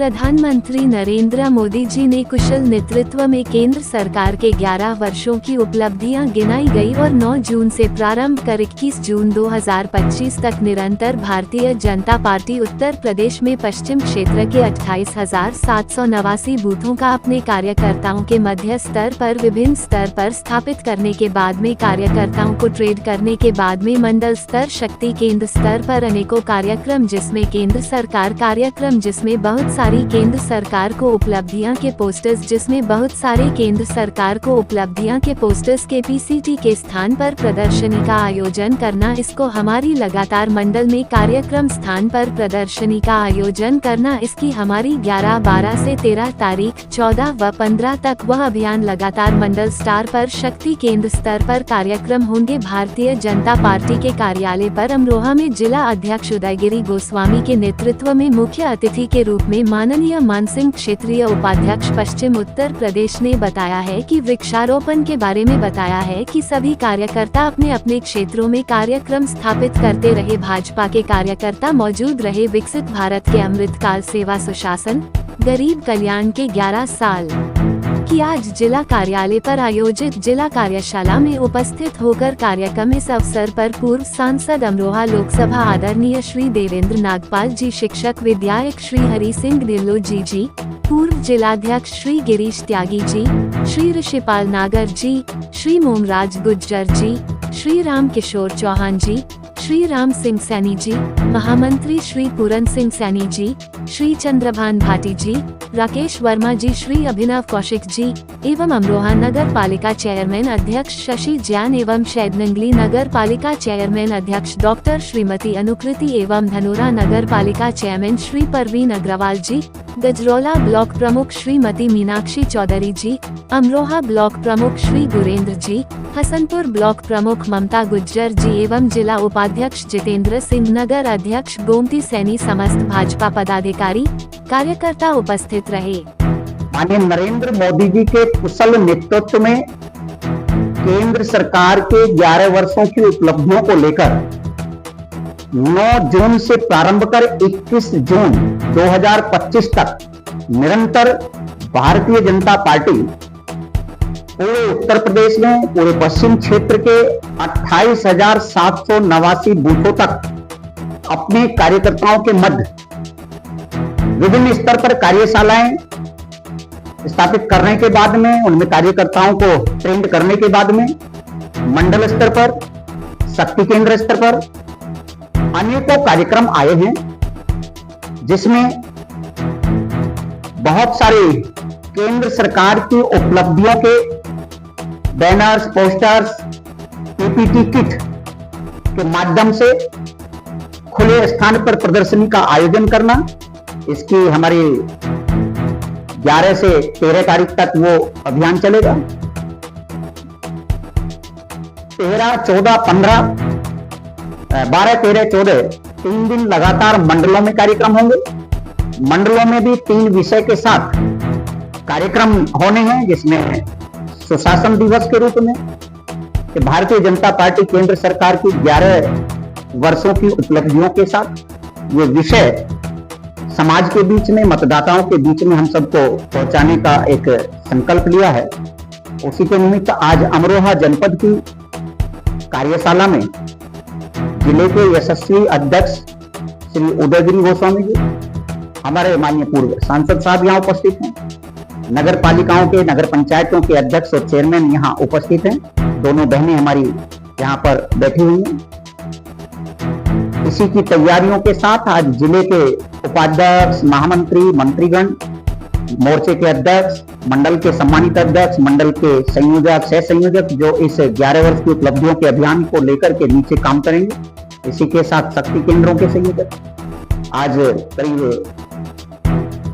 प्रधानमंत्री नरेंद्र मोदी जी ने कुशल नेतृत्व में केंद्र सरकार के 11 वर्षों की उपलब्धियां गिनाई गई और 9 जून से प्रारंभ कर 21 जून 2025 तक निरंतर भारतीय जनता पार्टी उत्तर प्रदेश में पश्चिम क्षेत्र के 28,789 बूथों का अपने कार्यकर्ताओं के मध्य स्तर पर विभिन्न स्तर पर स्थापित करने के बाद में कार्यकर्ताओं को ट्रेड करने के बाद में मंडल स्तर शक्ति केंद्र स्तर पर अनेकों कार्यक्रम जिसमें केंद्र सरकार कार्यक्रम जिसमें बहुत सारी केंद्र सरकार को उपलब्धियां के पोस्टर्स जिसमें बहुत सारे केंद्र सरकार को उपलब्धियां के पोस्टर्स के पीसीटी के स्थान पर प्रदर्शनी का आयोजन करना इसको हमारी लगातार मंडल में कार्यक्रम स्थान पर प्रदर्शनी का आयोजन करना इसकी हमारी 11, 12 से 13 तारीख 14 व 15 तक वह अभियान लगातार मंडल स्तर पर शक्ति केंद्र स्तर पर कार्यक्रम होंगे। भारतीय जनता पार्टी के कार्यालय पर अमरोहा में जिला अध्यक्ष उदयगिरी गोस्वामी के नेतृत्व में मुख्य अतिथि के रूप में माननीय मानसिंह क्षेत्रीय उपाध्यक्ष पश्चिम उत्तर प्रदेश ने बताया है कि वृक्षारोपण के बारे में बताया है कि सभी कार्यकर्ता अपने अपने क्षेत्रों में कार्यक्रम स्थापित करते रहे। भाजपा के कार्यकर्ता मौजूद रहे। विकसित भारत के अमृतकाल सेवा सुशासन गरीब कल्याण के 11 साल की आज जिला कार्यालय पर आयोजित जिला कार्यशाला में उपस्थित होकर कार्यक्रम इस अवसर पर पूर्व सांसद अमरोहा लोकसभा आदरणीय श्री देवेंद्र नागपाल जी, शिक्षक विधायक श्री हरि सिंह ढिल्लो जी, पूर्व जिलाध्यक्ष श्री गिरीश त्यागी जी, श्री ऋषिपाल नागर जी, श्री मोमराज गुज्जर जी, श्री राम किशोर चौहान जी, श्री राम सिंह सैनी जी, महामंत्री श्री पूरन सिंह सैनी जी, श्री चंद्रभान भाटी जी, राकेश वर्मा जी, श्री अभिनव कौशिक जी एवं अमरोहा नगर पालिका चेयरमैन अध्यक्ष शशि जैन एवं शैदनंगली नगर पालिका चेयरमैन अध्यक्ष डॉक्टर श्रीमती अनुकृति एवं धनोरा नगर पालिका चेयरमैन श्री परवीन अग्रवाल जी, गजरौला ब्लॉक प्रमुख श्रीमती मीनाक्षी चौधरी जी, अमरोहा ब्लॉक प्रमुख श्री गुरेंद्र जी, हसनपुर ब्लॉक प्रमुख ममता गुज्जर जी एवं जिला उपाध्यक्ष जितेंद्र सिंह, नगर अध्यक्ष गोमती सैनी समस्त भाजपा पदाधिकारी कार्यकर्ता उपस्थित रहे। माननीय नरेंद्र मोदी जी के कुशल नेतृत्व में केंद्र सरकार के 11 वर्षों की उपलब्धियों को लेकर 9 जून से प्रारंभ कर 21 जून 2025 तक निरंतर भारतीय जनता पार्टी पूरे उत्तर प्रदेश में पूरे पश्चिम क्षेत्र के 28,789 बूथों तक अपने कार्यकर्ताओं के मध्य विभिन्न स्तर पर कार्यशालाएं स्थापित करने के बाद में उनमें कार्यकर्ताओं को ट्रेंड करने के बाद में मंडल स्तर पर शक्ति केंद्र स्तर पर अनेकों कार्यक्रम आए हैं, जिसमें बहुत सारे केंद्र सरकार की उपलब्धियों के बैनर्स, पोस्टर्स, पीपीटी किट के माध्यम से खुले स्थान पर प्रदर्शनी का आयोजन करना, इसकी हमारी 11 से 13 तारीख तक वो अभियान चलेगा। 13, 14, 15, 12, 13, 14 3 दिन लगातार मंडलों में कार्यक्रम होंगे। मंडलों में भी 3 विषय के साथ कार्यक्रम होने हैं, जिसमें सुशासन दिवस के रूप में कि भारतीय जनता पार्टी केंद्र सरकार की 11 वर्षों की उपलब्धियों के साथ ये विषय समाज के बीच में, मतदाताओं के बीच में हम सबको पहुंचाने का एक संकल्प लिया है। उसी के निमित्त आज अमरोहा जनपद की कार्यशाला में जिले के यशस्वी अध्यक्ष श्री उदयगिरी गोस्वामी जी, हमारे माननीय पूर्व सांसद साहब यहाँ उपस्थित हैं, नगर पालिकाओं के, नगर पंचायतों के अध्यक्ष और चेयरमैन यहाँ उपस्थित हैं, दोनों बहनें हमारी यहाँ पर बैठी हुई हैं। इसी की तैयारियों के साथ आज जिले के उपाध्यक्ष, महामंत्री, मंत्रीगण, मोर्चे के अध्यक्ष, मंडल के सम्मानित अध्यक्ष, मंडल के संयोजक, सह संयोजक जो इस 11 वर्ष की उपलब्धियों के अभियान को लेकर के नीचे काम करेंगे, इसी के साथ शक्ति केंद्रों के संयोजक आज करीब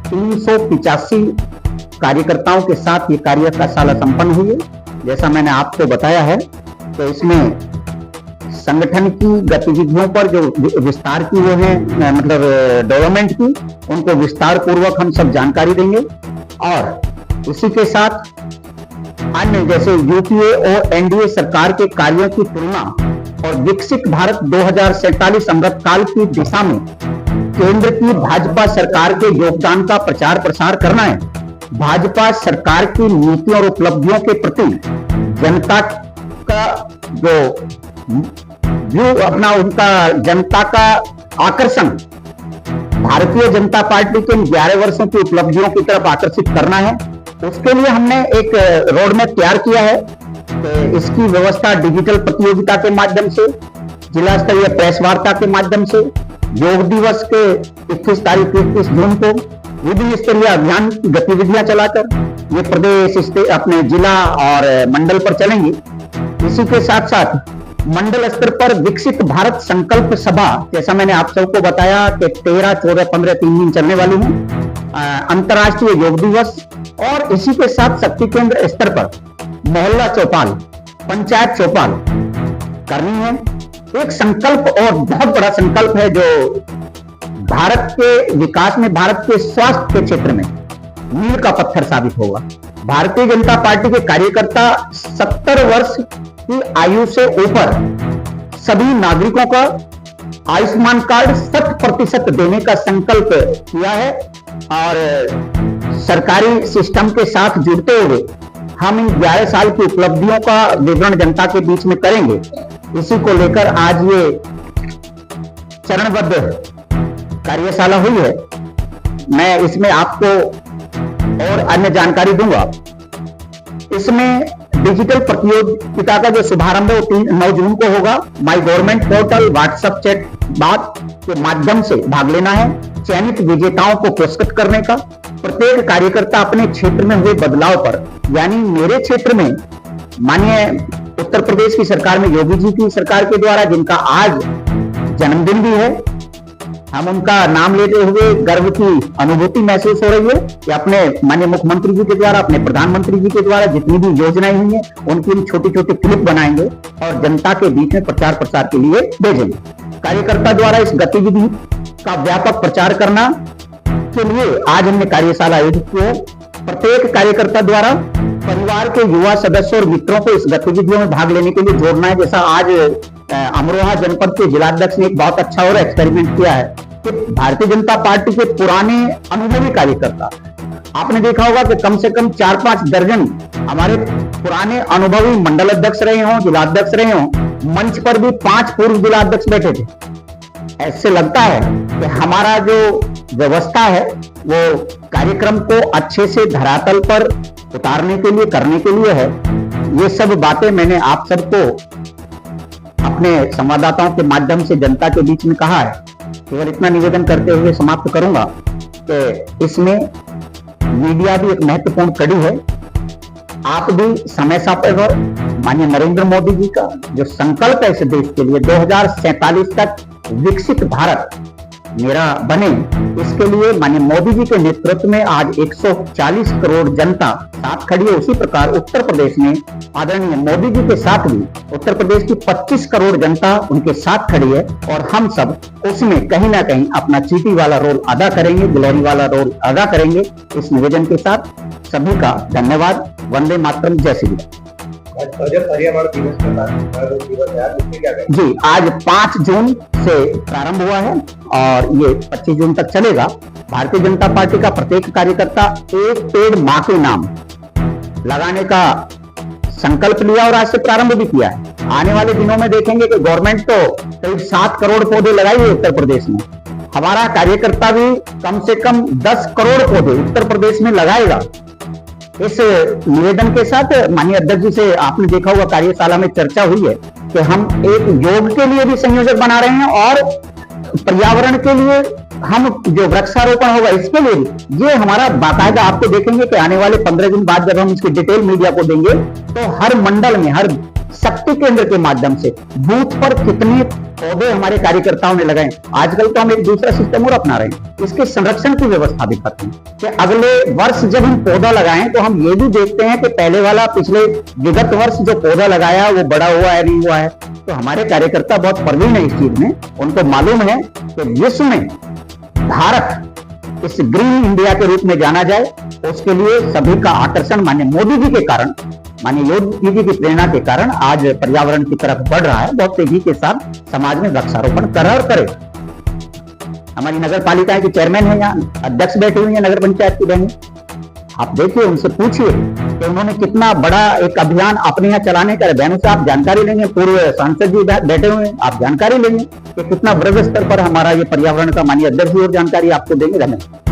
385 कार्यकर्ताओं के साथ ये कार्यशाला संपन्न हुई है। जैसा मैंने आपको बताया है, तो इसमें संगठन की गतिविधियों पर जो विस्तार की वो है, मतलब डेवलपमेंट की, उनको विस्तार पूर्वक हम सब जानकारी देंगे। और इसी के साथ अन्य जैसे यूपीए और एनडीए सरकार के कार्यों की तुलना और विकसित भारत 2047 अमृतकाल की दिशा में केंद्र की भाजपा सरकार के योगदान का प्रचार प्रसार करना है। भाजपा सरकार की नीतियों और उपलब्धियों के प्रति जनता का जो अपना उनका जनता का आकर्षण भारतीय जनता पार्टी के 11 वर्षों की उपलब्धियों की तरफ आकर्षित करना है। उसके लिए हमने एक रोड मैप तैयार किया है। तो इसकी व्यवस्था डिजिटल प्रतियोगिता के माध्यम से, जिला स्तरीय प्रेस वार्ता के माध्यम से, योग दिवस के 21 तारीख 21 जून को विभिन्न स्तरीय अभियान की गतिविधियां चलाकर ये प्रदेश अपने जिला और मंडल पर चलेंगी। इसी के साथ साथ मंडल स्तर पर विकसित भारत संकल्प सभा, जैसा मैंने आप सबको बताया कि 13, 14, 15 3 दिन चलने वाली है। अंतर्राष्ट्रीय योग दिवस और इसी के साथ शक्ति केंद्र स्तर पर मोहल्ला चौपाल, पंचायत चौपाल करनी है। एक संकल्प और बहुत बड़ा संकल्प है जो भारत के विकास में, भारत के स्वास्थ्य के क्षेत्र में मील का पत्थर साबित होगा। भारतीय जनता पार्टी के कार्यकर्ता 70 वर्ष की आयु से ऊपर सभी नागरिकों का आयुष्मान कार्ड 100% देने का संकल्प किया है और सरकारी सिस्टम के साथ जुड़ते हुए हम इन 11 साल की उपलब्धियों का विवरण जनता के बीच में करेंगे। इसी को लेकर आज ये चरणबद्ध कार्यशाला हुई है। मैं इसमें आपको और अन्य जानकारी दूंगा। इसमें डिजिटल प्रतियोगिता का जो शुभारंभ है वो 9 जून को होगा। My government portal, WhatsApp chat बात के माध्यम से भाग लेना है। चयनित विजेताओं को पुरस्कृत करने का। प्रत्येक कार्यकर्ता अपने क्षेत्र में हुए बदलाव पर, यानी मेरे क्षेत्र में माननीय उत्तर प्रदेश की सरकार में योगी जी की सरकार के द्वारा जिनका आज जन्मदिन भी है, हम उनका नाम लेते हुए गर्व की अनुभूति महसूस हो रही है कि अपने माननीय मुख्यमंत्री जी के द्वारा, अपने प्रधानमंत्री जी के द्वारा जितनी भी योजनाएं हुई हैं उनकी हम छोटी छोटी क्लिप बनाएंगे और जनता के बीच में प्रचार प्रसार के लिए भेजेंगे। कार्यकर्ता द्वारा इस गतिविधि का व्यापक प्रचार करना के लिए आज हमने कार्यशाला आयोजित की है। प्रत्येक कार्यकर्ता द्वारा परिवार के युवा सदस्यों और मित्रों को इस गतिविधियों में भाग लेने के लिए जोड़ना है। जैसा आज अमरोहा जनपद के जिलाध्यक्ष ने एक बहुत अच्छा और एक्सपेरिमेंट किया है कि भारतीय जनता पार्टी के पुराने अनुभवी कार्यकर्ता, आपने देखा होगा कि कम से कम 4-5 दर्जन हमारे पुराने अनुभवी मंडल अध्यक्ष रहे हों, जिलाध्यक्ष रहे हों। मंच पर भी 5 पूर्व जिलाध्यक्ष बैठे थे। ऐसे लगता है कि हमारा जो व्यवस्था है वो कार्यक्रम को अच्छे से धरातल पर उतारने के लिए, करने के लिए है। ये सब बातें मैंने आप सबको अपने संवाददाताओं के माध्यम से जनता के बीच में कहा है। केवल इतना निवेदन करते हुए समाप्त करूंगा कि इसमें मीडिया भी एक महत्वपूर्ण कड़ी है। आप भी समय पर माननीय नरेंद्र मोदी जी का जो संकल्प है इस देश के लिए 2047 तक विकसित भारत मेरा बने, इसके लिए माननीय मोदी जी के नेतृत्व में आज 140 करोड़ जनता साथ खड़ी है। उसी प्रकार उत्तर प्रदेश में आदरणीय मोदी जी के साथ भी उत्तर प्रदेश की 25 करोड़ जनता उनके साथ खड़ी है और हम सब उसमें कहीं ना कहीं अपना चीटी वाला रोल अदा करेंगे, गिलहरी वाला रोल अदा करेंगे। इस निवेदन के साथ सभी का धन्यवाद। वंदे मातरम, जय श्री राम। पर्यावरण दिवस का जी आज 5 जून से प्रारंभ हुआ है और ये 25 जून तक चलेगा। भारतीय जनता पार्टी का प्रत्येक कार्यकर्ता एक पेड़ मां के नाम लगाने का संकल्प लिया और आज से प्रारंभ भी किया है। आने वाले दिनों में देखेंगे कि गवर्नमेंट तो करीब 7 करोड़ पौधे लगाई है उत्तर प्रदेश में। हमारा कार्यकर्ता भी कम से कम 10 करोड़ पौधे उत्तर प्रदेश में लगाएगा। इस निवेदन के साथ माननीय अध्यक्ष जी से आपने देखा होगा कार्यशाला में चर्चा हुई है कि हम एक योग के लिए भी संयोजक बना रहे हैं और पर्यावरण के लिए हम जो वृक्षारोपण होगा इसके लिए भी। ये हमारा बाकायदा आपको देखेंगे कि आने वाले 15 दिन बाद जब हम इसकी डिटेल मीडिया को देंगे तो हर मंडल में, हर शक्ति केंद्र के माध्यम से बूथ पर कितने पौधे हमारे कार्यकर्ताओं ने लगाए। आजकल तो हम एक दूसरा सिस्टम और अपना रहे हैं, इसके संरक्षण की व्यवस्था भी करते हैं कि अगले वर्ष जब हम पौधा लगाएं तो हम ये भी देखते हैं कि पहले वाला पिछले विगत वर्ष जो पौधा लगाया वो बड़ा हुआ है नहीं हुआ है। तो हमारे कार्यकर्ता बहुत प्रवीण है इस चीज में। उनको मालूम है कि विश्व में भारत इस ग्रीन इंडिया के रूप में जाना जाए, उसके लिए सभी का आकर्षण माननीय मोदी जी के कारण, माननीय योगी जी की प्रेरणा के कारण आज पर्यावरण की तरफ बढ़ रहा है। बहुत तेजी के साथ समाज में वृक्षारोपण कर और करे। हमारी नगर पालिका की चेयरमैन है, यहाँ अध्यक्ष बैठे हुए हैं नगर पंचायत की बहनें, आप देखिए उनसे पूछिए कि उन्होंने कितना बड़ा एक अभियान अपने यहाँ चलाने का। बहनों से आप जानकारी लेंगे, पूर्व सांसद जी बैठे हुए हैं, आप जानकारी लेंगे कि कितना वृहद स्तर पर हमारा ये पर्यावरण का माननीय अध्यक्ष जी और जानकारी आपको देंगे। धन्यवाद।